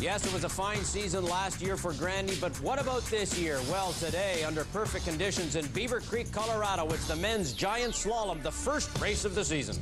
Yes, it was a fine season last year for Grandy, but what about this year? Well, today, under perfect conditions in Beaver Creek, Colorado, it's the men's giant slalom, the first race of the season.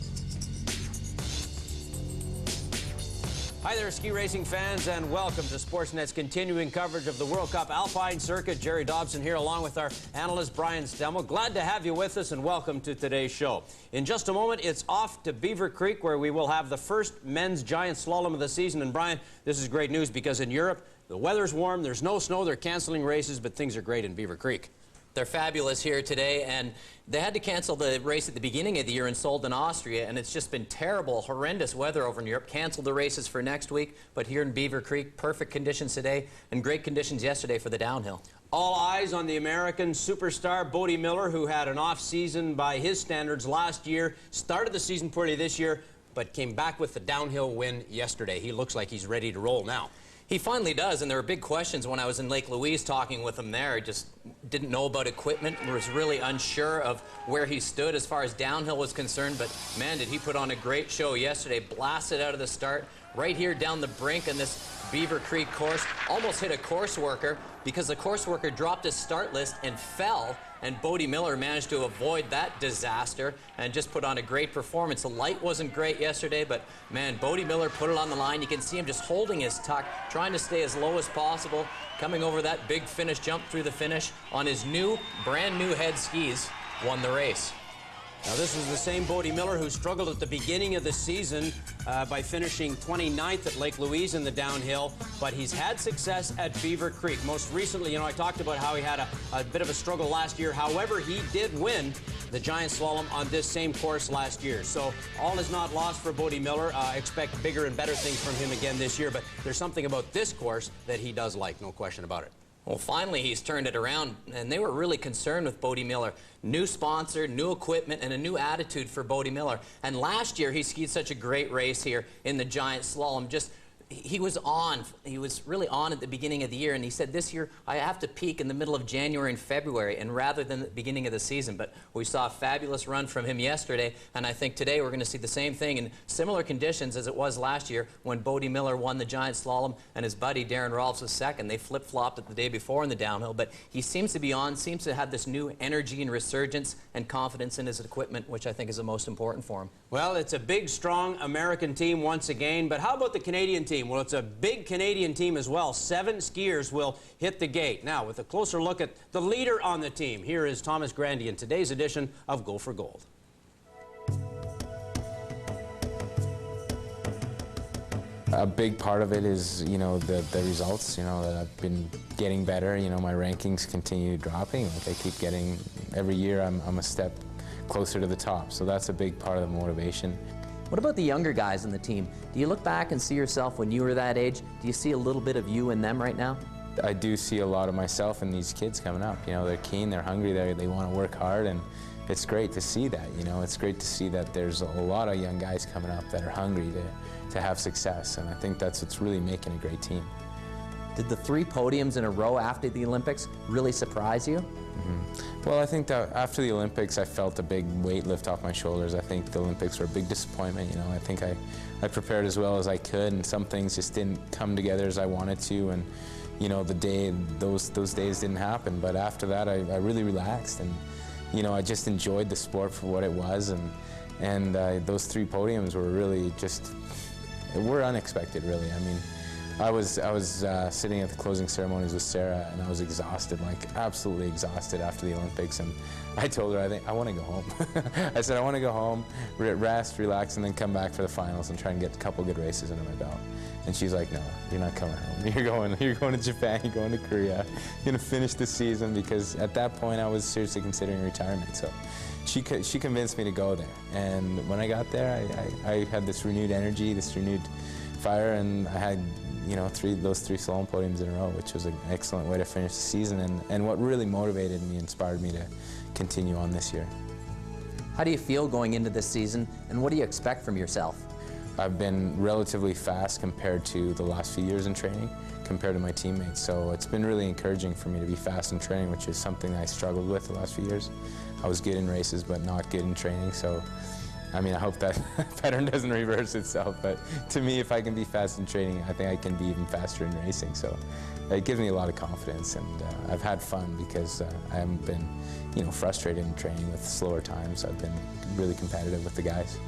Hi there, ski racing fans, and welcome to Sportsnet's continuing coverage of the World Cup Alpine Circuit. Jerry Dobson here, along with our analyst, Brian Stemmel. Glad to have you with us, and welcome to today's show. In just a moment, it's off to Beaver Creek, where we will have the first men's giant slalom of the season. And, Brian, this is great news because in Europe, the weather's warm, there's no snow, they're canceling races, but things are great in Beaver Creek. They're fabulous here today, and they had to cancel the race at the beginning of the year in Solden, Austria, and it's just been terrible, horrendous weather over in Europe. Canceled the races for next week, but here in Beaver Creek, perfect conditions today and great conditions yesterday for the downhill. All eyes on the American superstar Bodie Miller, who had an off-season by his standards last year, started the season poorly this year, but came back with the downhill win yesterday. He looks like he's ready to roll now. He finally does, and there were big questions when I was in Lake Louise talking with him there. I just didn't know about equipment, was really unsure of where he stood as far as downhill was concerned, but man, did he put on a great show yesterday. Blasted out of the start, right here down the brink in this Beaver Creek course. Almost hit a course worker because the course worker dropped his start list and fell, and Bodie Miller managed to avoid that disaster and just put on a great performance. The light wasn't great yesterday, but man, Bodie Miller put it on the line. You can see him just holding his tuck, trying to stay as low as possible, coming over that big finish, jump through the finish on his new, brand new head skis, won the race. Now, this is the same Bodie Miller who struggled at the beginning of the season by finishing 29th at Lake Louise in the downhill, but he's had success at Beaver Creek. Most recently, I talked about how he had a bit of a struggle last year. However, he did win the giant slalom on this same course last year. So all is not lost for Bodie Miller. Expect bigger and better things from him again this year, but there's something about this course that he does like, no question about it. Well, finally, he's turned it around, and they were really concerned with Bodie Miller. New sponsor, new equipment, and a new attitude for Bodie Miller. And last year, he skied such a great race here in the giant slalom. He was really on at the beginning of the year, and he said, this year I have to peak in the middle of January and February, and rather than the beginning of the season. But we saw a fabulous run from him yesterday, and I think today we're going to see the same thing in similar conditions as it was last year when Bodie Miller won the giant slalom and his buddy Darren Rolfs was second. They flip-flopped it the day before in the downhill, but he seems to be on, seems to have this new energy and resurgence and confidence in his equipment, which I think is the most important for him. Well, it's a big, strong American team once again, but how about the Canadian team? Well, it's a big Canadian team as well. 7 skiers will hit the gate. Now, with a closer look at the leader on the team, here is Thomas Grandy in today's edition of Go for Gold. A big part of it is, the results, that I've been getting better. My rankings continue dropping. Like I keep getting, every year I'm a step closer to the top. So that's a big part of the motivation. What about the younger guys in the team? Do you look back and see yourself when you were that age? Do you see a little bit of you in them right now? I do see a lot of myself in these kids coming up. They're keen, they're hungry, they want to work hard, and it's great to see that. It's great to see that there's a lot of young guys coming up that are hungry to have success, and I think that's what's really making a great team. Did the 3 podiums in a row after the Olympics really surprise you? Well, I think that after the Olympics, I felt a big weight lift off my shoulders. I think the Olympics were a big disappointment. I think I prepared as well as I could, and some things just didn't come together as I wanted to, and those days didn't happen. But after that, I really relaxed, and I just enjoyed the sport for what it was, and those 3 podiums were really were unexpected, really. I mean, I was sitting at the closing ceremonies with Sarah, and I was exhausted, like absolutely exhausted after the Olympics, and I told her, I want to go home. I said, I want to go home, rest, relax, and then come back for the finals and try and get a couple good races under my belt. And she's like, no, you're not coming home. You're going to Japan, you're going to Korea, you're going to finish the season, because at that point I was seriously considering retirement. So she convinced me to go there, and when I got there, I had this renewed energy, this renewed fire, and I had those 3 slalom podiums in a row, which was an excellent way to finish the season, and what really motivated me, inspired me to continue on this year. How do you feel going into this season, and what do you expect from yourself? I've been relatively fast compared to the last few years in training, compared to my teammates, so it's been really encouraging for me to be fast in training, which is something I struggled with the last few years. I was good in races, but not good in training, so I mean, I hope that pattern doesn't reverse itself, but to me, if I can be fast in training, I think I can be even faster in racing. So it gives me a lot of confidence, and I've had fun because I haven't been, frustrated in training with slower times. I've been really competitive with the guys.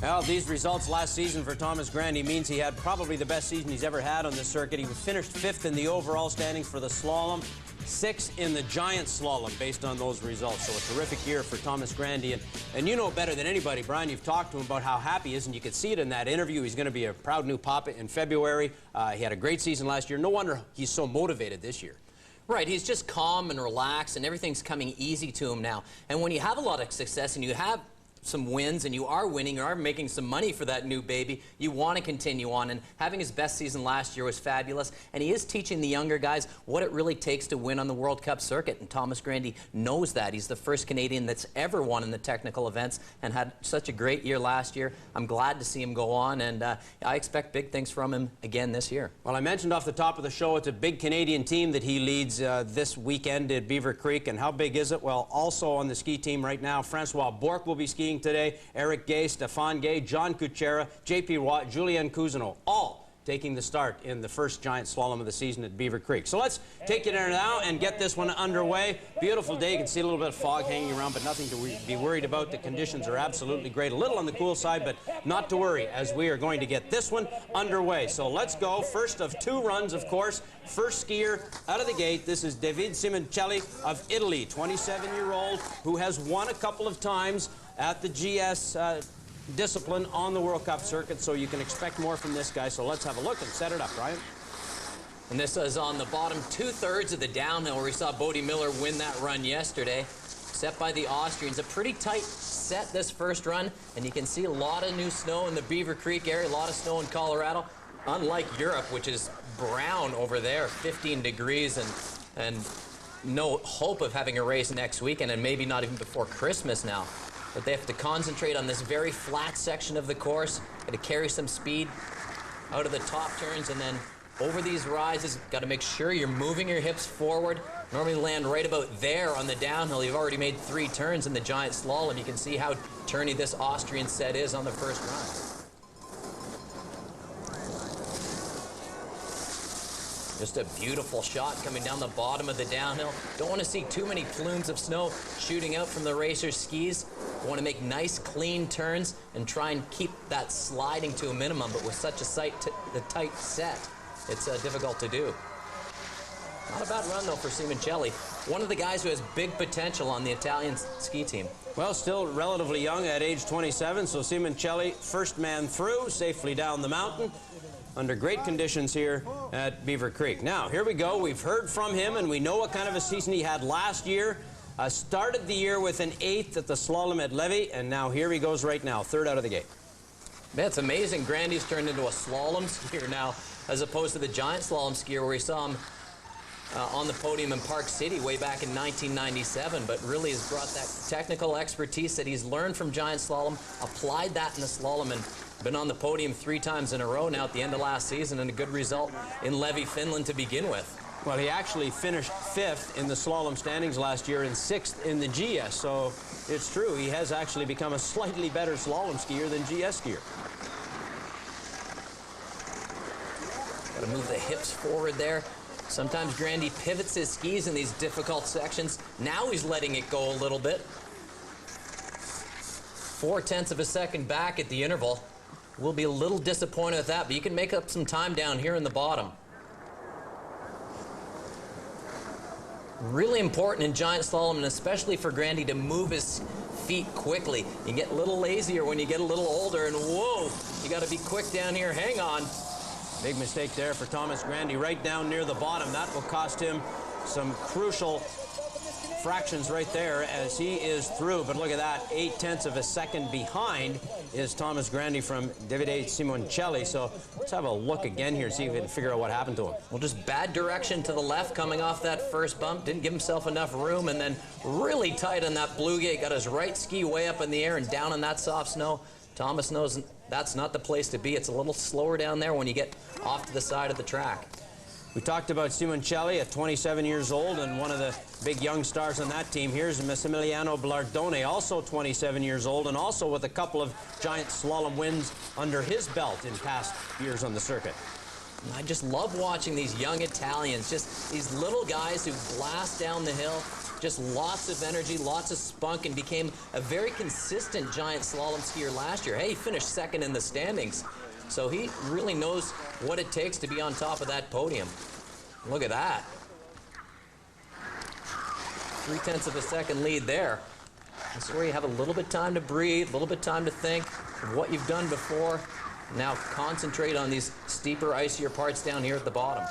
Well, these results last season for Thomas Grandy means he had probably the best season he's ever had on this circuit. He finished 5th in the overall standings for the slalom, 6th in the giant slalom based on those results. So a terrific year for Thomas Grandy. And you know better than anybody, Brian, you've talked to him about how happy he is, and you could see it in that interview. He's going to be a proud new papa in February. He had a great season last year. No wonder he's so motivated this year. Right, he's just calm and relaxed, and everything's coming easy to him now. And when you have a lot of success and you have some wins and you are winning, you are making some money for that new baby, you want to continue on, and having his best season last year was fabulous, and he is teaching the younger guys what it really takes to win on the World Cup circuit, and Thomas Grandy knows that. He's the first Canadian that's ever won in the technical events and had such a great year last year. I'm glad to see him go on, and I expect big things from him again this year. Well, I mentioned off the top of the show it's a big Canadian team that he leads this weekend at Beaver Creek, and how big is it? Well, also on the ski team right now, Francois Bourque will be skiing today, Eric Gay, Stefan Gay, John Kuchera, J.P. Watt, Julien Cousineau, all taking the start in the first giant slalom of the season at Beaver Creek. So let's take you there now and get this one underway. Beautiful day. You can see a little bit of fog hanging around, but nothing to be worried about. The conditions are absolutely great. A little on the cool side, but not to worry, as we are going to get this one underway. So let's go. First of 2 runs, of course. First skier out of the gate. This is David Simoncelli of Italy, 27-year-old, who has won a couple of times at the GS discipline on the World Cup circuit, so you can expect more from this guy. So let's have a look and set it up, Brian. And this is on the bottom 2/3 of the downhill where we saw Bodie Miller win that run yesterday. Set by the Austrians. A pretty tight set this first run, and you can see a lot of new snow in the Beaver Creek area, a lot of snow in Colorado. Unlike Europe, which is brown over there, 15 degrees, and no hope of having a race next weekend, and maybe not even before Christmas now. But they have to concentrate on this very flat section of the course, got to carry some speed out of the top turns, and then over these rises, got to make sure you're moving your hips forward. Normally land right about there on the downhill. You've already made 3 turns in the giant slalom. You can see how turny this Austrian set is on the first run. Just a beautiful shot coming down the bottom of the downhill. Don't want to see too many plumes of snow shooting out from the racer's skis. You want to make nice, clean turns and try and keep that sliding to a minimum, but with such a tight set, it's difficult to do. Not a bad run, though, for Simoncelli. One of the guys who has big potential on the Italian ski team. Well, still relatively young at age 27, so Simoncelli, first man through, safely down the mountain, under great conditions here at Beaver Creek. Now, here we go. We've heard from him, and we know what kind of a season he had last year. Started the year with an 8th at the slalom at Levy, and now here he goes right now, 3rd out of the gate. Man, it's amazing. Grandy's turned into a slalom skier now, as opposed to the giant slalom skier where we saw him on the podium in Park City way back in 1997, but really has brought that technical expertise that he's learned from giant slalom, applied that in the slalom, and been on the podium 3 times in a row now at the end of last season, and a good result in Levy, Finland to begin with. Well, he actually finished 5th in the slalom standings last year and 6th in the GS, so it's true. He has actually become a slightly better slalom skier than GS skier. Got to move the hips forward there. Sometimes Grandy pivots his skis in these difficult sections. Now he's letting it go a little bit. 0.4 of a second back at the interval. We'll be a little disappointed with that, but you can make up some time down here in the bottom. Really important in giant slalom, and especially for Grandy, to move his feet quickly. You get a little lazier when you get a little older, and whoa, you got to be quick down here. Hang on. Big mistake there for Thomas Grandy, right down near the bottom. That will cost him some crucial fractions right there as he is through. But look at that, 0.8 of a second behind is Thomas Grandy from Davide Simoncelli. So let's have a look again here, see if we can figure out what happened to him. Well, just bad direction to the left coming off that first bump. Didn't give himself enough room, and then really tight on that blue gate. Got his right ski way up in the air and down in that soft snow. Thomas knows that's not the place to be. It's a little slower down there when you get off to the side of the track. We talked about Simoncelli at 27 years old and one of the big young stars on that team. Here's Massimiliano Blardone, also 27 years old, and also with a couple of giant slalom wins under his belt in past years on the circuit. I just love watching these young Italians, just these little guys who blast down the hill, just lots of energy, lots of spunk, and became a very consistent giant slalom skier last year. Hey, he finished second in the standings. So he really knows what it takes to be on top of that podium. Look at that. 0.3 of a second lead there. This is where you have a little bit of time to breathe, a little bit of time to think of what you've done before. Now concentrate on these steeper, icier parts down here at the bottom.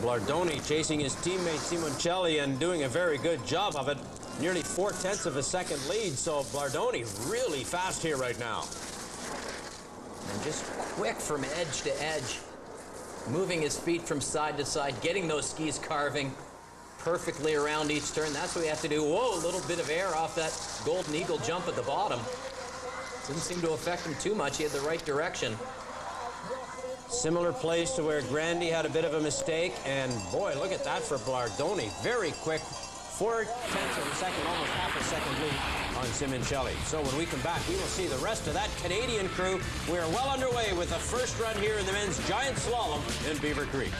Blardone chasing his teammate Simoncelli and doing a very good job of it. Nearly 0.4 of a second lead, so Blardone really fast here right now. And just quick from edge to edge, moving his feet from side to side, getting those skis carving perfectly around each turn. That's what we have to do. Whoa, a little bit of air off that Golden Eagle jump at the bottom. Didn't seem to affect him too much. He had the right direction. Similar place to where Grandy had a bit of a mistake, and boy, look at that for Blardone. Very quick, 0.4 of a second, almost half a second lead on Simoncelli. So when we come back, we will see the rest of that Canadian crew. We are well underway with the first run here in the men's giant slalom in Beaver Creek.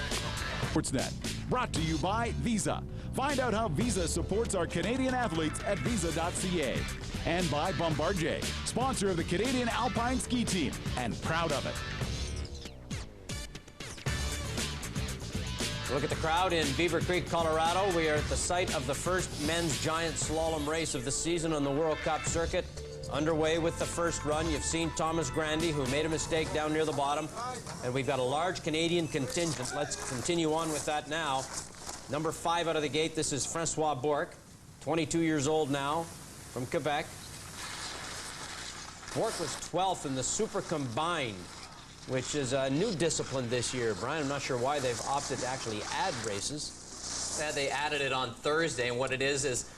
Sportsnet, brought to you by Visa. Find out how Visa supports our Canadian athletes at visa.ca. And by Bombardier, sponsor of the Canadian Alpine Ski Team, and proud of it. Look at the crowd in Beaver Creek, Colorado. We are at the site of the first men's giant slalom race of the season on the World Cup circuit. Underway with the first run. You've seen Thomas Grandy, who made a mistake down near the bottom. And we've got a large Canadian contingent. Let's continue on with that now. Number 5 out of the gate, this is Francois Bourque, 22 years old now, from Quebec. Bourque was 12th in the Super Combined, which is a new discipline this year. Brian, I'm not sure why they've opted to actually add races. Yeah, they added it on Thursday, and what it is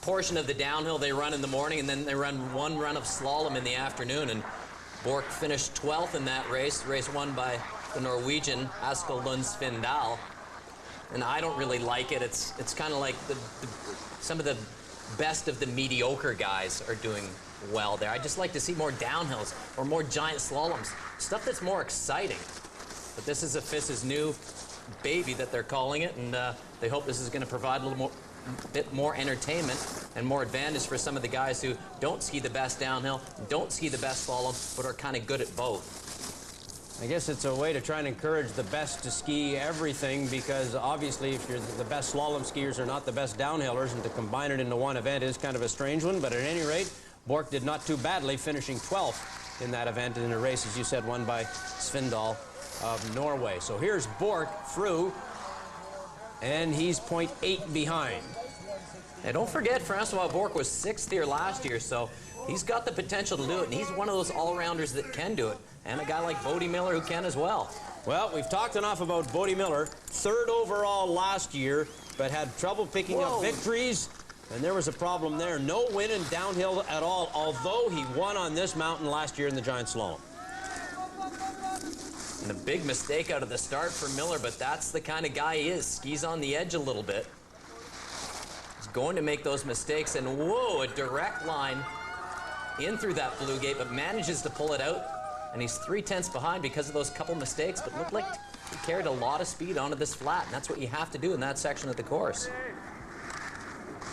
portion of the downhill they run in the morning, and then they run one run of slalom in the afternoon. And Bourque finished 12th in that race won by the Norwegian Askell Lund Svindal. And I don't really like it. It's kind of like some of the best of the mediocre guys are doing well there. I just like to see more downhills or more giant slaloms, stuff that's more exciting. But this is FIS's new baby that they're calling it, and they hope this is going to provide a bit more entertainment and more advantage for some of the guys who don't ski the best downhill, don't ski the best slalom, but are kind of good at both. I guess it's a way to try and encourage the best to ski everything, because obviously if you're the best slalom skiers are not the best downhillers, and to combine it into one event is kind of a strange one. But at any rate, Bourque did not too badly, finishing 12th in that event in a race, as you said, won by Svindal of Norway. So here's Bourque through, and he's 0.8 behind. And don't forget, Francois Bourque was 6th here last year, so he's got the potential to do it, and he's one of those all-rounders that can do it, and a guy like Bodie Miller who can as well. Well, we've talked enough about Bodie Miller, 3rd overall last year, but had trouble picking up victories, and there was a problem there. No win in downhill at all, although he won on this mountain last year in the giant slalom. And a big mistake out of the start for Miller, but that's the kind of guy he is. Skis on the edge a little bit. He's going to make those mistakes, and whoa, a direct line in through that blue gate, but manages to pull it out. And he's 0.3 behind because of those couple mistakes, but looked like he carried a lot of speed onto this flat, and that's what you have to do in that section of the course.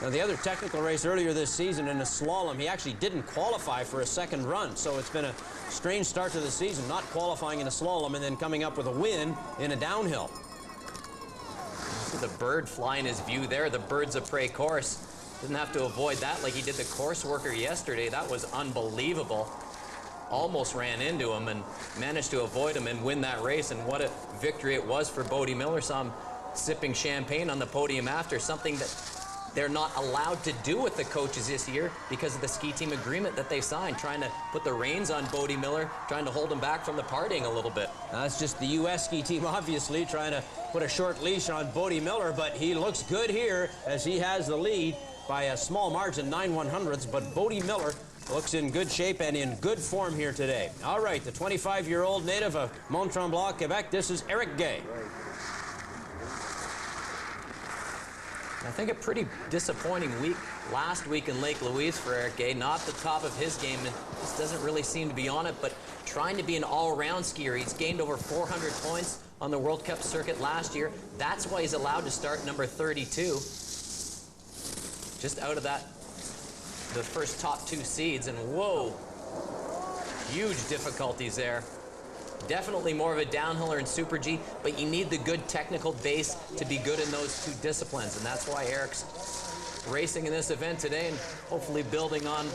Now, the other technical race earlier this season in a slalom, he actually didn't qualify for a second run, so it's been a strange start to the season, not qualifying in a slalom and then coming up with a win in a downhill. See the bird fly in his view there, the birds of prey course. Didn't have to avoid that like he did the course worker yesterday. That was unbelievable. Almost ran into him and managed to avoid him and win that race, and what a victory it was for Bodie Miller. Saw him sipping champagne on the podium after, something that they're not allowed to do with the coaches this year because of the ski team agreement that they signed, trying to put the reins on Bodie Miller, trying to hold him back from the partying a little bit. That's just the U.S. ski team, obviously, trying to put a short leash on Bodie Miller, but he looks good here as he has the lead by a small margin, 9/100ths, but Bodie Miller looks in good shape and in good form here today. All right, the 25-year-old native of Mont-Tremblant, Quebec, this is Eric Gay. I think a pretty disappointing week last week in Lake Louise for Eric Gay. Not the top of his game, and just doesn't really seem to be on it, but trying to be an all-around skier. He's gained over 400 points on the World Cup circuit last year. That's why he's allowed to start number 32. Just out of that, the first top 2 seeds, and whoa, huge difficulties there. Definitely more of a downhiller in Super G, but you need the good technical base to be good in those 2 disciplines, and that's why Eric's racing in this event today and hopefully building on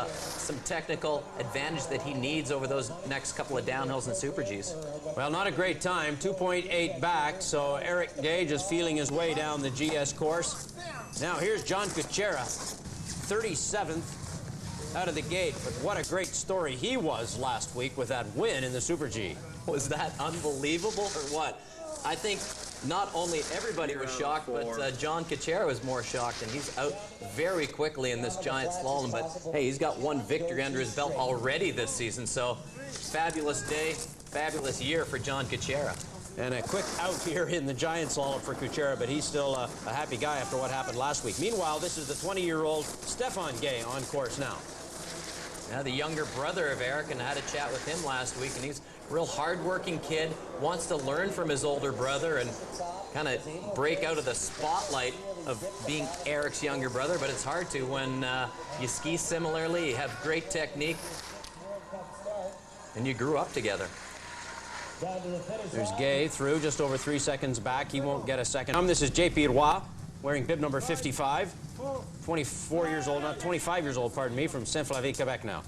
some technical advantage that he needs over those next couple of downhills and Super Gs. Well, not a great time, 2.8 back, so Eric Gay just feeling his way down the GS course. Now here's John Kuchera, 37th out of the gate, but what a great story he was last week with that win in the Super G. Was that unbelievable or what? I think not only everybody was shocked, but John Kuchera was more shocked, and he's out very quickly in this giant slalom. But hey, he's got 1 victory under his belt already this season, so fabulous day, fabulous year for John Kuchera. And a quick out here in the giant slalom for Kuchera, but he's still a happy guy after what happened last week. Meanwhile, this is the 20-year-old Stefan Gay on course now. Now, the younger brother of Eric, and I had a chat with him last week, and he's a real hard-working kid, wants to learn from his older brother and kind of break out of the spotlight of being Eric's younger brother, but it's hard to when you ski similarly, you have great technique, and you grew up together. There's Gay through just over 3 seconds back. He won't get a second. This is J.P. Roy wearing bib number 55. 24 years old, not 25 years old, pardon me, from Saint-Flavie, Quebec now.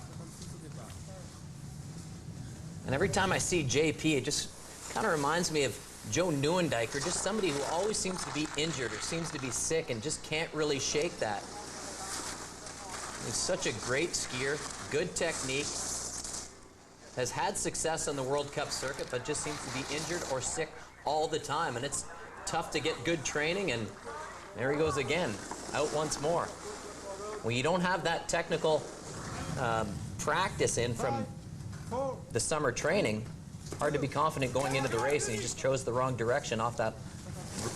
And every time I see JP, it just kind of reminds me of Joe Nieuwendyk, or just somebody who always seems to be injured or seems to be sick and just can't really shake that. He's such a great skier, good technique, has had success on the World Cup circuit, but just seems to be injured or sick all the time. And it's tough to get good training, and there he goes again, out once more. When you don't have that technical practice in from the summer training, hard to be confident going into the race, and he just chose the wrong direction off that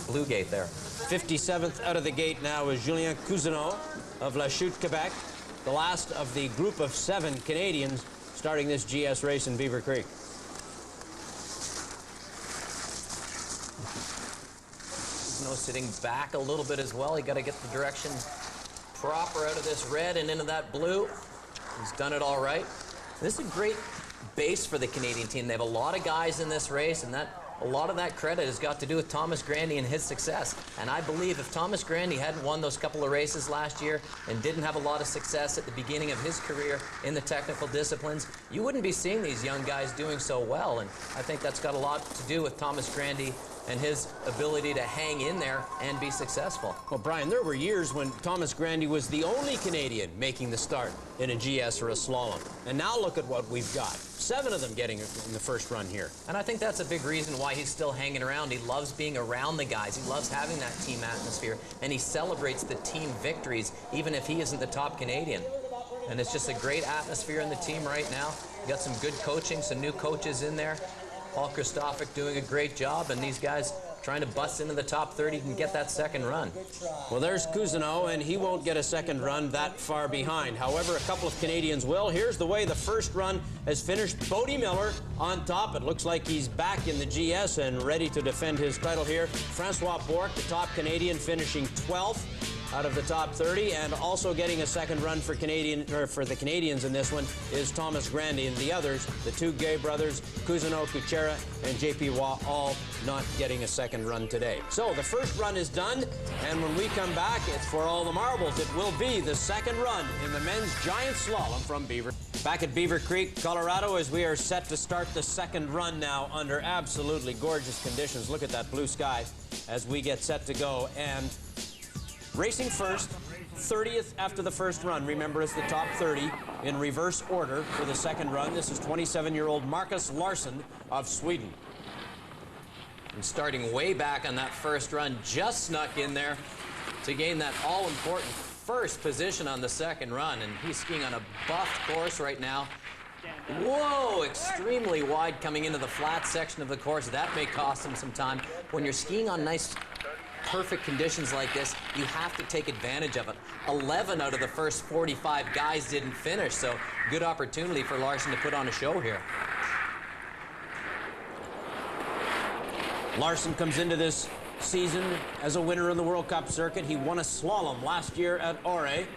blue gate there. 57th out of the gate now is Julien Cousineau of La Chute, Quebec, the last of the group of 7 Canadians starting this GS race in Beaver Creek. Cousineau sitting back a little bit as well. You got to get the direction proper out of this red and into that blue. He's done it all right. This is a great base for the Canadian team. They have a lot of guys in this race, and a lot of that credit has got to do with Thomas Grandy and his success. And I believe if Thomas Grandy hadn't won those couple of races last year and didn't have a lot of success at the beginning of his career in the technical disciplines, you wouldn't be seeing these young guys doing so well. And I think that's got a lot to do with Thomas Grandy and his ability to hang in there and be successful. Well, Brian, there were years when Thomas Grandy was the only Canadian making the start in a GS or a slalom. And now look at what we've got. 7 of them getting it in the first run here. And I think that's a big reason why he's still hanging around. He loves being around the guys. He loves having that team atmosphere. And he celebrates the team victories, even if he isn't the top Canadian. And it's just a great atmosphere in the team right now. You got some good coaching, some new coaches in there. Paul Christophic doing a great job, and these guys trying to bust into the top 30 and get that second run. Well, there's Cousineau, and he won't get a second run that far behind. However, a couple of Canadians will. Here's the way the first run has finished. Bodie Miller on top. It looks like he's back in the GS and ready to defend his title here. Francois Bourque, the top Canadian, finishing 12th out of the top 30, and also getting a second run for the Canadians in this one is Thomas Grandy, and the others, the 2 Gay brothers, Cousineau, Kuchera, and J.P. Roy, all not getting a second run today. So the first run is done, and when we come back, it's for all the marbles. It will be the second run in the men's giant slalom from Beaver. Back at Beaver Creek, Colorado, as we are set to start the second run now under absolutely gorgeous conditions. Look at that blue sky as we get set to go, and racing first, 30th after the first run. Remember, it's the top 30 in reverse order for the second run. This is 27-year-old Marcus Larsson of Sweden. And starting way back on that first run, just snuck in there to gain that all-important first position on the second run, and he's skiing on a buffed course right now. Whoa, extremely wide coming into the flat section of the course. That may cost him some time. When you're skiing on nice, perfect conditions like this, you have to take advantage of it. 11 out of the first 45 guys didn't finish, so good opportunity for Larson to put on a show here. Larson comes into this season as a winner in the World Cup circuit. He won a slalom last year at Åre.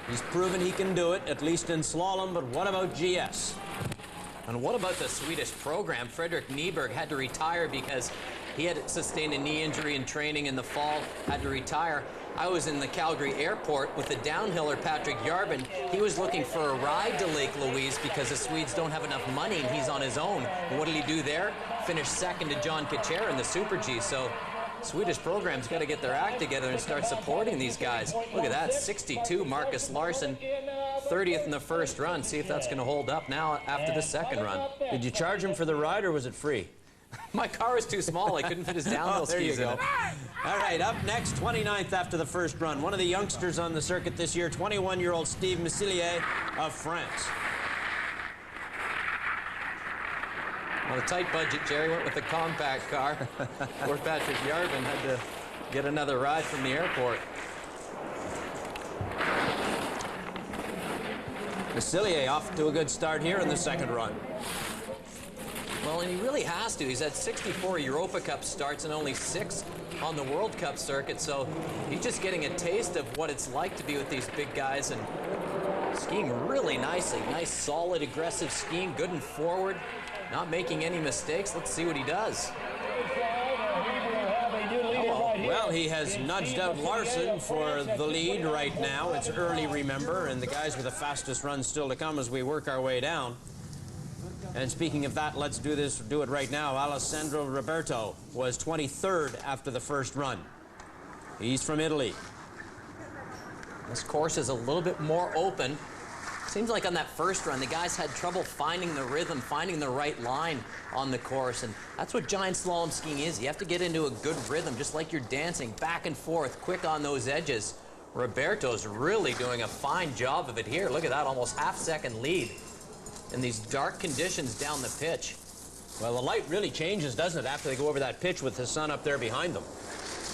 He's proven he can do it, at least in slalom, but what about GS? And what about the Swedish program? Fredrik Nyberg had to retire because he had sustained a knee injury in training in the fall, had to retire. I was in the Calgary airport with the downhiller Patrick Järben. He was looking for a ride to Lake Louise because the Swedes don't have enough money and he's on his own. And what did he do there? Finished second to John Kacher in the Super G. So Swedish program's got to get their act together and start supporting these guys. Look at that, 62, Marcus Larsson, 30th in the first run. See if that's going to hold up now after the second run. Did you charge him for the ride, or was it free? My car was too small. I couldn't fit his downhill There you skis in go. it. All right, up next, 29th after the first run. One of the youngsters on the circuit this year, 21-year-old Steve Messillier of France. Well, a tight budget, Jerry went with the compact car. Poor Patrick Järben had to get another ride from the airport. Messillier off to a good start here in the second run. Well, and he really has to. He's had 64 Europa Cup starts and only 6 on the World Cup circuit, so he's just getting a taste of what it's like to be with these big guys and skiing really nicely. Nice, solid, aggressive skiing, good and forward, not making any mistakes. Let's see what he does. Well, he has nudged out Larson for the lead right now. It's early, remember, and the guys with the fastest run still to come as we work our way down. And speaking of that, let's do it right now. Alessandro Roberto was 23rd after the first run. He's from Italy. This course is a little bit more open. Seems like on that first run, the guys had trouble finding the rhythm, finding the right line on the course, and that's what giant slalom skiing is. You have to get into a good rhythm, just like you're dancing, back and forth, quick on those edges. Roberto's really doing a fine job of it here. Look at that, almost half-second lead in these dark conditions down the pitch. Well, the light really changes, doesn't it, after they go over that pitch with the sun up there behind them.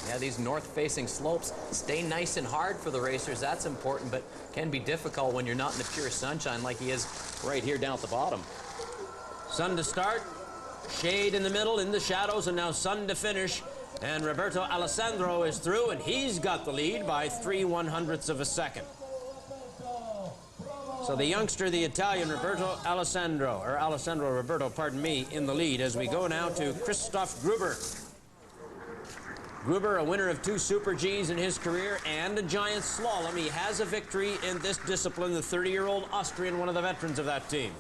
Yeah, these north-facing slopes stay nice and hard for the racers. That's important, but can be difficult when you're not in the pure sunshine like he is right here down at the bottom. Sun to start, shade in the middle, in the shadows, and now sun to finish. And Roberto Alessandro is through, and he's got the lead by 3/100ths of a second. So the youngster, the Italian, Alessandro Roberto, pardon me, in the lead as we go now to Christoph Gruber. Gruber, a winner of 2 Super Gs in his career and a giant slalom. He has a victory in this discipline, the 30-year-old Austrian, one of the veterans of that team.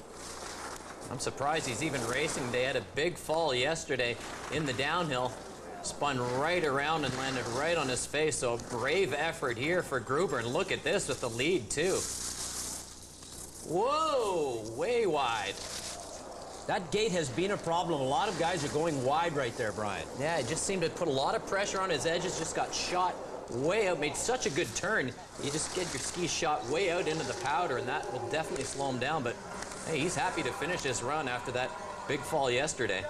I'm surprised he's even racing. They had a big fall yesterday in the downhill. Spun right around and landed right on his face. So a brave effort here for Gruber. And look at this with the lead, too. Whoa, way wide. That gate has been a problem. A lot of guys are going wide right there, Brian. Yeah, it just seemed to put a lot of pressure on his edges, just got shot way out, made such a good turn. You just get your skis shot way out into the powder, and that will definitely slow him down. But hey, he's happy to finish this run after that big fall yesterday.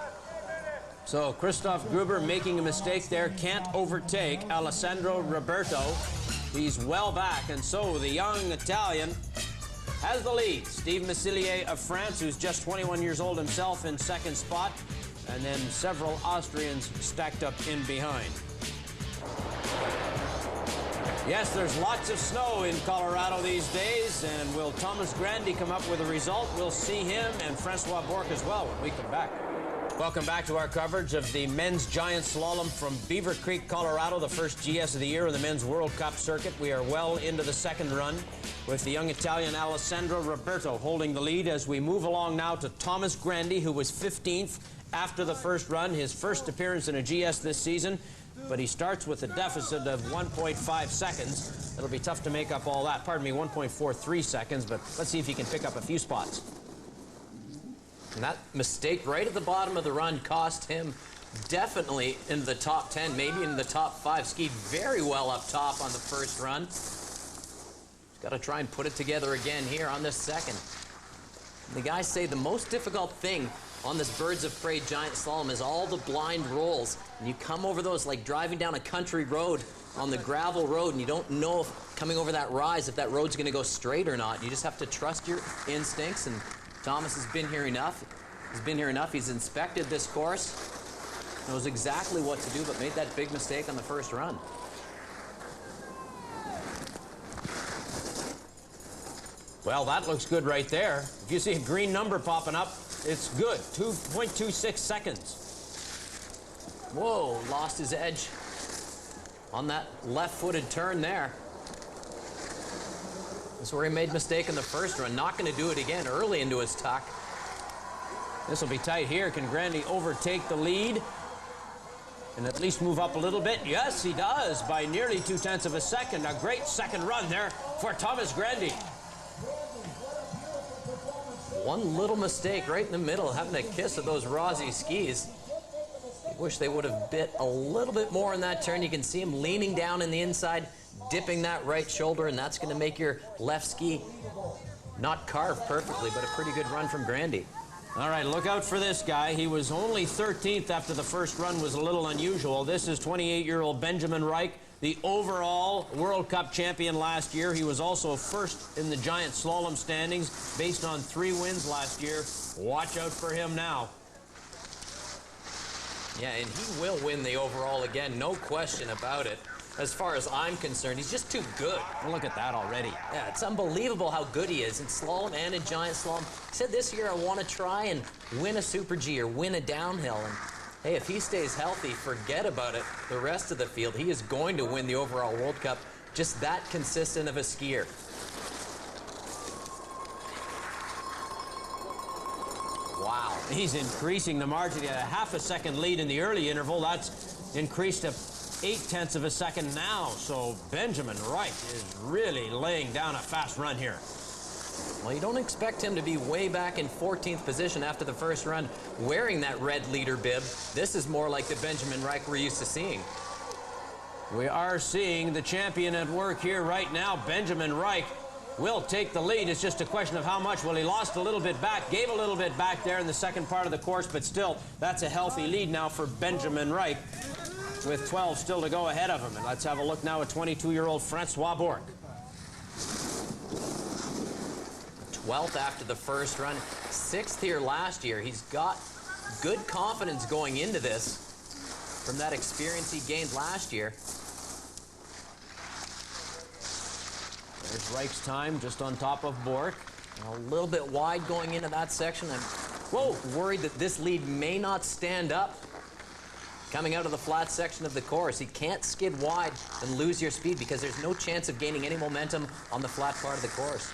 So Christoph Gruber making a mistake there, can't overtake Alessandro Roberto. He's well back, and so the young Italian has the lead. Steve Messillier of France, who's just 21 years old himself, in second spot, and then several Austrians stacked up in behind. Yes, there's lots of snow in Colorado these days, and will Thomas Grandy come up with a result? We'll see him and Francois Bourque as well when we come back. Welcome back to our coverage of the men's giant slalom from Beaver Creek, Colorado, the first GS of the year in the men's World Cup circuit. We are well into the second run with the young Italian Alessandro Roberto holding the lead as we move along now to Thomas Grandy, who was 15th after the first run, his first appearance in a GS this season, but he starts with a deficit of 1.5 seconds. It'll be tough to make up all that. Pardon me, 1.43 seconds, but let's see if he can pick up a few spots. And that mistake right at the bottom of the run cost him definitely in the top 10, maybe in the top 5. Skied very well up top on the first run. Got to try and put it together again here on this second. The guys say the most difficult thing on this Birds of Prey giant slalom is all the blind rolls. And you come over those like driving down a country road on the gravel road, and you don't know if coming over that rise if that road's going to go straight or not. You just have to trust your instincts, and Thomas has been here enough. He's inspected this course, knows exactly what to do, but made that big mistake on the first run. Well, that looks good right there. If you see a green number popping up, it's good. 2.26 seconds. Whoa, lost his edge on that left-footed turn there. That's where he made a mistake in the first run. Not going to do it again early into his tuck. This will be tight here. Can Grandy overtake the lead and at least move up a little bit? Yes, he does, by nearly 0.2 of a second. A great second run there for Thomas Grandy. One little mistake right in the middle, having a kiss of those Rossi skis. I wish they would have bit a little bit more in that turn. You can see him leaning down in the inside, dipping that right shoulder, and that's going to make your left ski not carve perfectly, but a pretty good run from Grandy. All right, look out for this guy. He was only 13th after the first run was a little unusual. This is 28-year-old Benjamin Reich, the overall World Cup champion last year. He was also first in the giant slalom standings based on 3 wins last year. Watch out for him now. Yeah, and he will win the overall again, no question about it. As far as I'm concerned, he's just too good. Look at that already. Yeah, it's unbelievable how good he is in slalom and in giant slalom. He said this year I want to try and win a Super G or win a downhill. And hey, if he stays healthy, forget about it. The rest of the field, he is going to win the overall World Cup. Just that consistent of a skier. Wow. He's increasing the margin. He had a half a second lead in the early interval. That's increased to 0.8 of a second now. So Benjamin Reich is really laying down a fast run here. Well, you don't expect him to be way back in 14th position after the first run wearing that red leader bib. This is more like the Benjamin Reich we're used to seeing. We are seeing the champion at work here right now. Benjamin Reich will take the lead. It's just a question of how much. Well, he lost a little bit back, gave a little bit back there in the second part of the course, but still, that's a healthy lead now for Benjamin Reich, with 12 still to go ahead of him. And let's have a look now at 22-year-old Francois Bourque. 12th after the first run, 6th here last year. He's got good confidence going into this from that experience he gained last year. There's Reich's time just on top of Bourque. A little bit wide going into that section. I'm worried that this lead may not stand up coming out of the flat section of the course. He can't skid wide and lose your speed because there's no chance of gaining any momentum on the flat part of the course.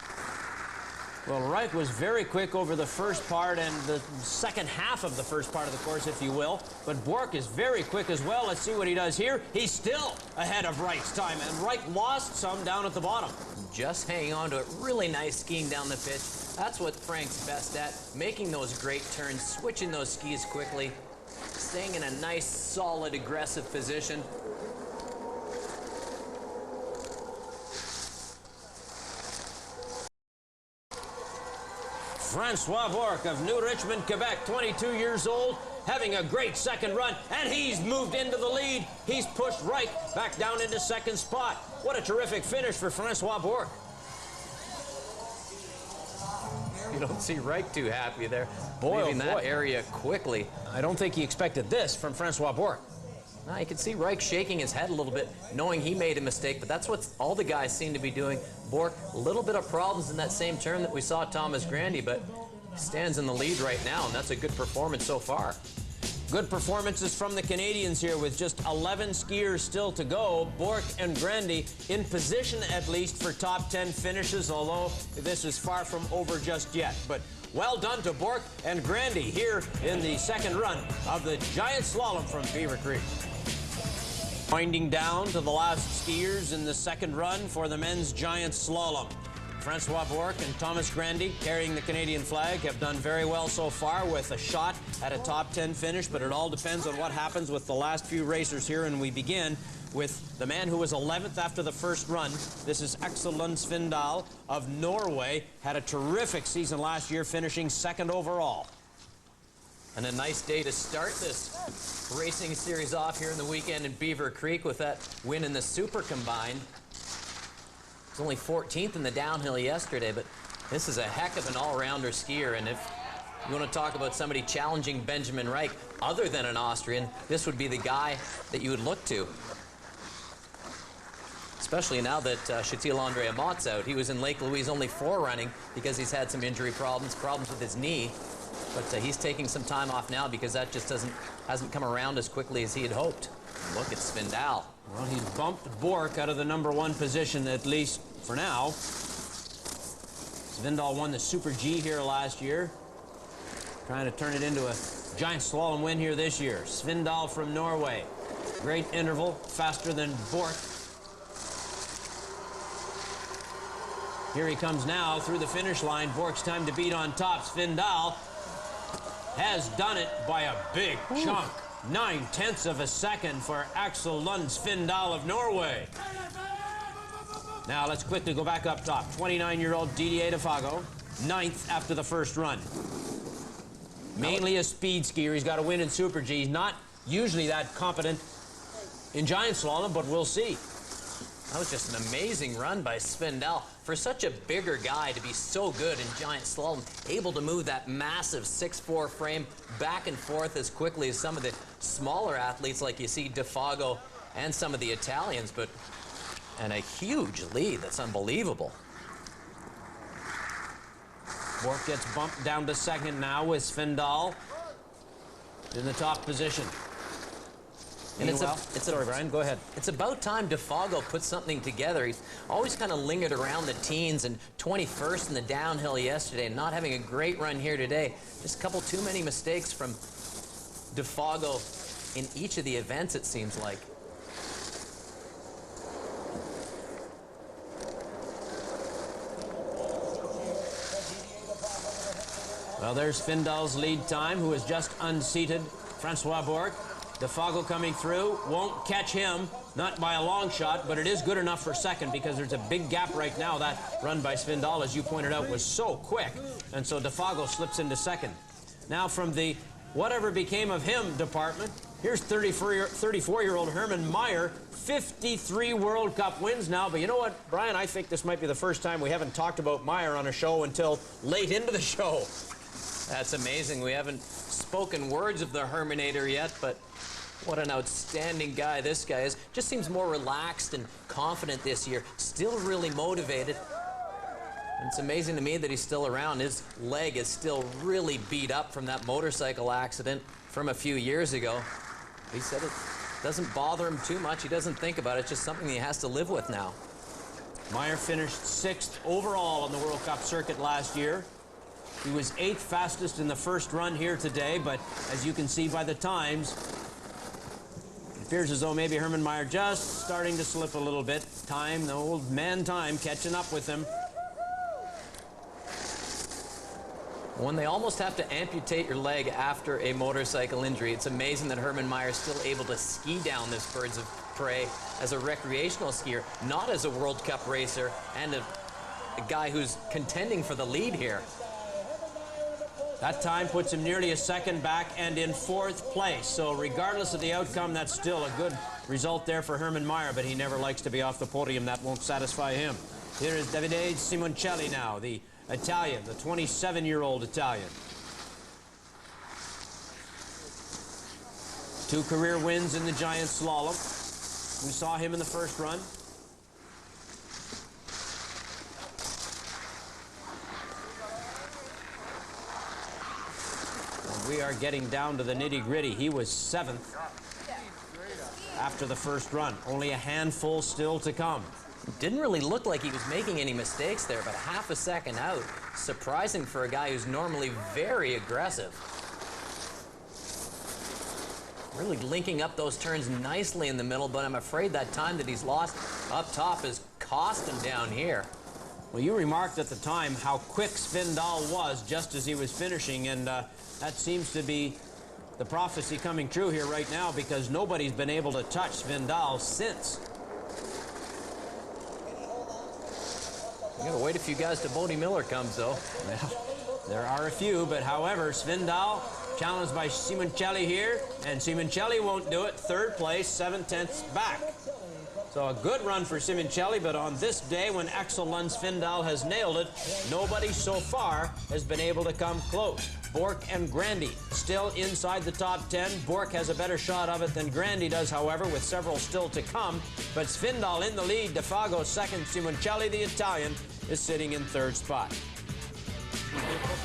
Well, Reich was very quick over the first part and the second half of the first part of the course, if you will. But Bourque is very quick as well. Let's see what he does here. He's still ahead of Reich's time, and Reich lost some down at the bottom. Just hanging on to it. Really nice skiing down the pitch. That's what Frank's best at, making those great turns, switching those skis quickly, staying in a nice, solid, aggressive position. Francois Bourque of New Richmond, Quebec, 22 years old, having a great second run, and he's moved into the lead. He's pushed Reich back down into second spot. What a terrific finish for Francois Bourque. You don't see Reich too happy there, leaving that area quickly. I don't think he expected this from Francois Bourque. Now, you can see Reich shaking his head a little bit, knowing he made a mistake, but that's what all the guys seem to be doing. Bourque, a little bit of problems in that same turn that we saw Thomas Grandy, but he stands in the lead right now, and that's a good performance so far. Good performances from the Canadians here with just 11 skiers still to go. Bourque and Grandy in position at least for top 10 finishes, although this is far from over just yet. But well done to Bourque and Grandy here in the second run of the giant slalom from Beaver Creek. Winding down to the last skiers in the second run for the men's giant slalom. Francois Bourque and Thomas Grandy, carrying the Canadian flag, have done very well so far with a shot at a top 10 finish, but it all depends on what happens with the last few racers here, and we begin with the man who was 11th after the first run. This is Axel Lund Svindal of Norway. Had a terrific season last year, finishing 2nd overall. And a nice day to start this racing series off here in the weekend in Beaver Creek with that win in the Super Combined. It was only 14th in the downhill yesterday, but this is a heck of an all-rounder skier. And if you want to talk about somebody challenging Benjamin Reich other than an Austrian, this would be the guy that you would look to. Especially now that Chattil-Andre Amott's out. He was in Lake Louise only running because he's had some injury problems with his knee. But he's taking some time off now because that just hasn't come around as quickly as he had hoped. Look at Svindal. Well, he's bumped Bork out of the #1 position, at least for now. Svindal won the Super G here last year. Trying to turn it into a giant slalom win here this year. Svindal from Norway. Great interval, faster than Bork. Here he comes now through the finish line. Bork's time to beat on top. Svindal has done it by a big chunk. 9/10 of a second for Axel Lund Svindal of Norway. Now let's quickly go back up top. 29-year-old Didier Defago, 9th after the first run. Mainly a speed skier. He's got a win in Super G. He's not usually that competent in giant slalom, but we'll see. That was just an amazing run by Svindal. For such a bigger guy to be so good in giant slalom, able to move that massive 6'4" frame back and forth as quickly as some of the smaller athletes like you see Defago and some of the Italians, and a huge lead. That's unbelievable. Bork gets bumped down to 2nd now with Svindal in the top position. And Sorry, Brian, go ahead. It's about time Defago put something together. He's always kind of lingered around the teens and 21st in the downhill yesterday, and not having a great run here today. Just a couple too many mistakes from Defago in each of the events, it seems like. Well, there's Svindal's lead time, who has just unseated Francois Bork. Defago coming through, won't catch him, not by a long shot, but it is good enough for 2nd because there's a big gap right now. That run by Svindal, as you pointed out, was so quick, and so Defago slips into 2nd. Now from the whatever became of him department, here's 34-year-old Hermann Maier, 53 World Cup wins now. But you know what, Brian, I think this might be the first time we haven't talked about Maier on a show until late into the show. That's amazing. We haven't spoken words of the Herminator yet, but what an outstanding guy this guy is. Just seems more relaxed and confident this year. Still really motivated. And it's amazing to me that he's still around. His leg is still really beat up from that motorcycle accident from a few years ago. He said it doesn't bother him too much. He doesn't think about it. It's just something he has to live with now. Maier finished 6th overall on the World Cup circuit last year. He was 8th fastest in the first run here today, but as you can see by the times, it appears as though maybe Hermann Maier just starting to slip a little bit. Time, the old man time, catching up with him. When they almost have to amputate your leg after a motorcycle injury, it's amazing that Hermann Maier is still able to ski down this birds of prey as a recreational skier, not as a World Cup racer and a guy who's contending for the lead here. That time puts him nearly a 2nd back and in 4th place. So regardless of the outcome, that's still a good result there for Hermann Maier, but he never likes to be off the podium. That won't satisfy him. Here is Davide Simoncelli now, the Italian, the 27-year-old Italian. 2 career wins in the giant slalom. We saw him in the first run. We are getting down to the nitty-gritty. He was 7th after the first run. Only a handful still to come. Didn't really look like he was making any mistakes there, but half a second out. Surprising for a guy who's normally very aggressive. Really linking up those turns nicely in the middle, but I'm afraid that time that he's lost up top has cost him down here. Well, you remarked at the time how quick Svindal was just as he was finishing, and that seems to be the prophecy coming true here right now, because nobody's been able to touch Svindal since. You gotta wait a few guys till Bodie Miller comes, though. Well, there are a few, but however, Svindal challenged by Simoncelli here, and Simoncelli won't do it. Third place, 7/10 back. So a good run for Simoncelli, but on this day when Axel Lund Svindal has nailed it, nobody so far has been able to come close. Bork and Grandy still inside the top 10. Bork has a better shot of it than Grandy does, however, with several still to come. But Svindal in the lead, DeFago second, Simoncelli, the Italian, is sitting in third spot.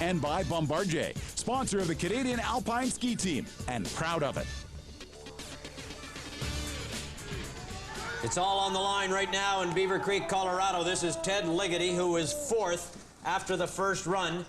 And by Bombardier, sponsor of the Canadian Alpine Ski Team, and proud of it. It's all on the line right now in Beaver Creek, Colorado. This is Ted Ligety, who is fourth after the first run.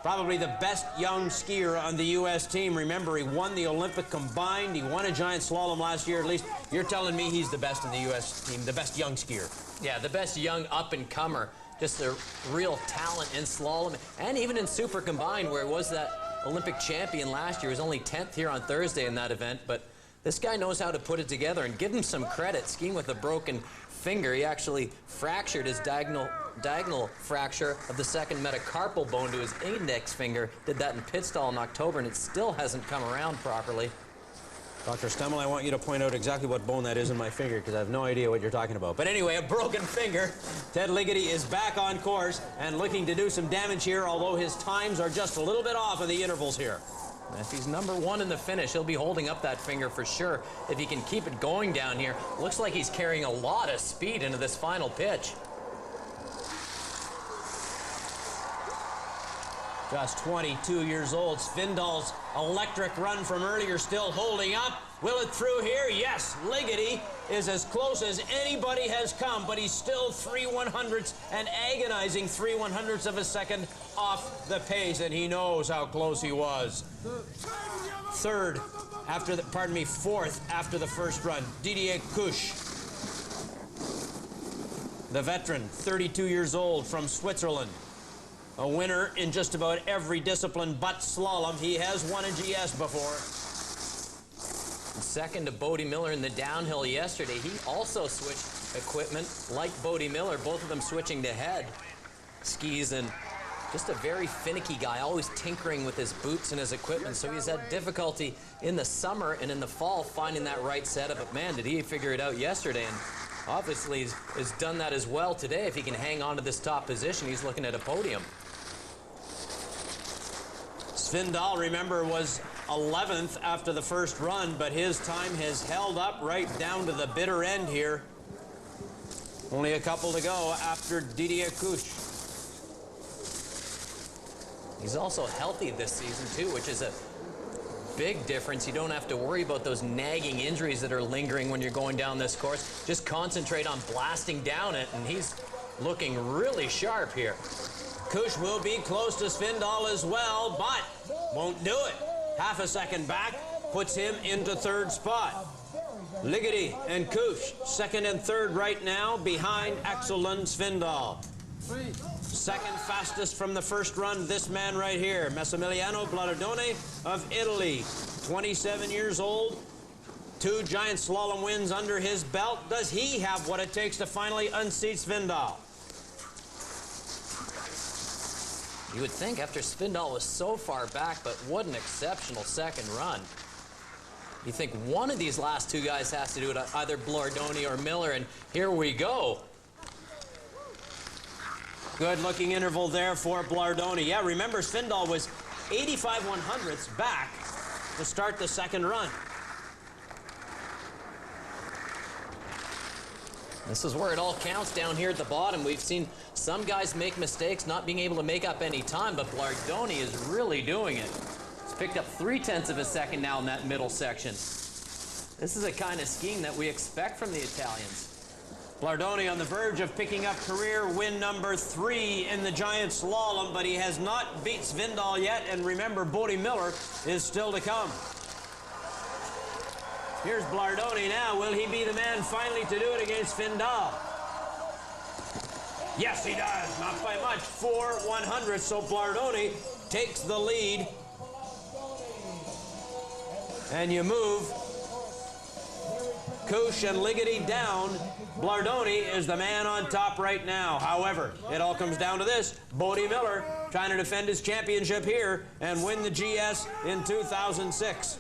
Probably the best young skier on the U.S. team. Remember, he won the Olympic combined. He won a giant slalom last year. At least you're telling me he's the best in the U.S. team, the best young skier. Yeah, the best young up-and-comer. Just a real talent in slalom, and even in super combined, where it was that Olympic champion last year. He was only 10th here on Thursday in that event, but this guy knows how to put it together, and give him some credit. Skiing with a broken finger, he actually fractured his diagonal fracture of the second metacarpal bone to his index finger. Did that in pit stall in October, and it still hasn't come around properly. Dr. Stemmel, I want you to point out exactly what bone that is in my finger, because I have no idea what you're talking about. But anyway, a broken finger. Ted Ligety is back on course and looking to do some damage here, although his times are just a little bit off in the intervals here. If he's number one in the finish, he'll be holding up that finger for sure. If he can keep it going down here, looks like he's carrying a lot of speed into this final pitch. Just 22 years old. Svindal's electric run from earlier still holding up. Will it through here? Yes. Ligety is as close as anybody has come, but he's still 3/100ths, an agonizing 3/100ths of a second off the pace, and he knows how close he was. Third after the, fourth after the first run, Didier Couch. The veteran, 32 years old, from Switzerland. A winner in just about every discipline but slalom. He has won a GS before. Second to Bodie Miller in the downhill yesterday. He also switched equipment like Bodie Miller, both of them switching to head skis, and just a very finicky guy, always tinkering with his boots and his equipment. So he's had difficulty in the summer and in the fall finding that right setup. But man, did he figure it out yesterday. And obviously he's done that as well today. If he can hang on to this top position, he's looking at a podium. Svindal, remember, was 11th after the first run, but his time has held up right down to the bitter end here. Only a couple to go after Didier Couch. He's also healthy this season too, which is a big difference. You don't have to worry about those nagging injuries that are lingering when you're going down this course. Just concentrate on blasting down it, and he's looking really sharp here. Couch will be close to Svindal as well, but won't do it. Half a second back puts him into third spot. Ligety and Couch, second and third right now, behind Axel Lund Svindal. Second fastest from the first run, this man right here, Massimiliano Blardone of Italy, 27 years old, 2 giant slalom wins under his belt. Does he have what it takes to finally unseat Svindal? You would think after Svindal was so far back, but what an exceptional second run. You think one of these last 2 guys has to do it, either Blardone or Miller, and here we go. Good looking interval there for Blardone. Yeah, remember Svindal was 85/100ths back to start the second run. This is where it all counts down here at the bottom. We've seen some guys make mistakes, not being able to make up any time, but Blardone is really doing it. He's picked up 0.3 of a second now in that middle section. This is the kind of skiing that we expect from the Italians. Blardone on the verge of picking up career win number 3 in the giant slalom, but he has not beat Svindal yet, and remember, Bodie Miller is still to come. Here's Blardone now. Will he be the man finally to do it against Svindal? Yes, he does. Not by much. 4/100ths. So Blardone takes the lead. and you move Kush and Ligety down, Blardoni is the man on top right now. However, it all comes down to this. Bodie Miller trying to defend his championship here and win the GS in 2006.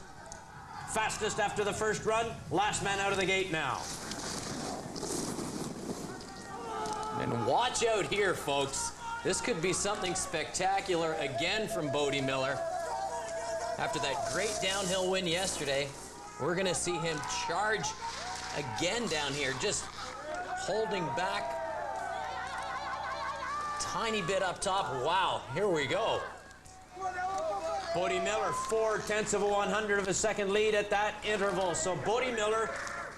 Fastest after the first run, last man out of the gate now. And watch out here, folks. This could be something spectacular again from Bodie Miller. After that great downhill win yesterday, we're going to see him charge again down here, just holding back tiny bit up top. Wow, here we go. Bodie Miller, 0.4 of a 100 of a second lead at that interval. So Bodie Miller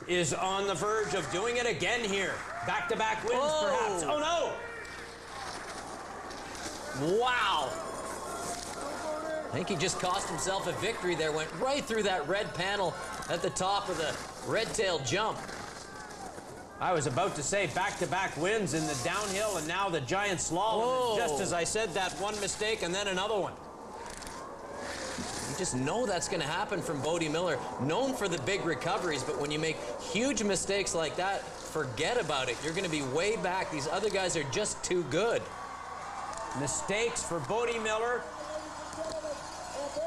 is on the verge of doing it again here. Back-to-back wins, perhaps. Oh, no! Wow. I think he just cost himself a victory there. Went right through that red panel at the top of the red-tailed jump. I was about to say back-to-back wins in the downhill and now the giant slalom. Just as I said that, one mistake and then another one. You just know that's going to happen from Bodie Miller. Known for the big recoveries, but when you make huge mistakes like that, forget about it. You're going to be way back. These other guys are just too good. Mistakes for Bodie Miller.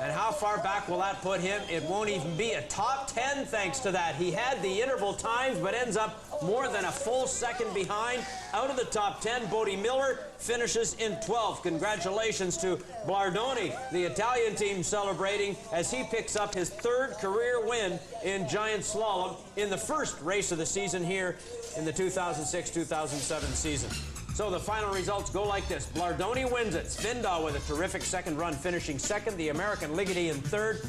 And how far back will that put him? It won't even be a top 10 thanks to that. He had the interval times, but ends up more than a full second behind. Out of the top 10, Bodie Miller finishes in 12th. Congratulations to Blardoni, the Italian team, celebrating as he picks up his third career win in giant slalom in the first race of the season here in the 2006-2007 season. So the final results go like this. Blardoni wins it. Svindal with a terrific second run, finishing second. The American Ligety in third.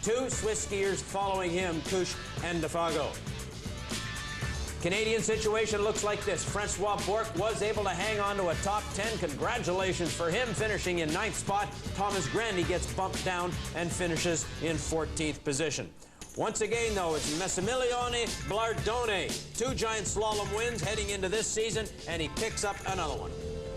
Two Swiss skiers following him, Kush and Defago. Canadian situation looks like this. Francois Bourque was able to hang on to a top 10. Congratulations for him, finishing in 9th spot. Thomas Grandy gets bumped down and finishes in 14th position. Once again, though, it's Massimiliano Blardoni. 2 giant slalom wins heading into this season, and he picks up another one.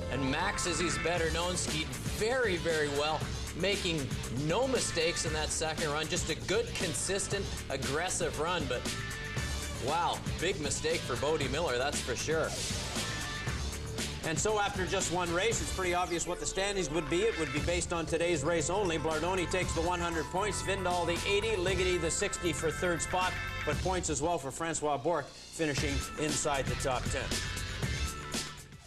And Max, as he's better known, skied very, very well, making no mistakes in that second run. Just a good, consistent, aggressive run, but wow, big mistake for Bodie Miller, that's for sure. And so after just one race, it's pretty obvious what the standings would be. It would be based on today's race only. Blardoni takes the 100 points, Svindal the 80, Ligety the 60 for third spot, but points as well for Francois Bourque, finishing inside the top 10.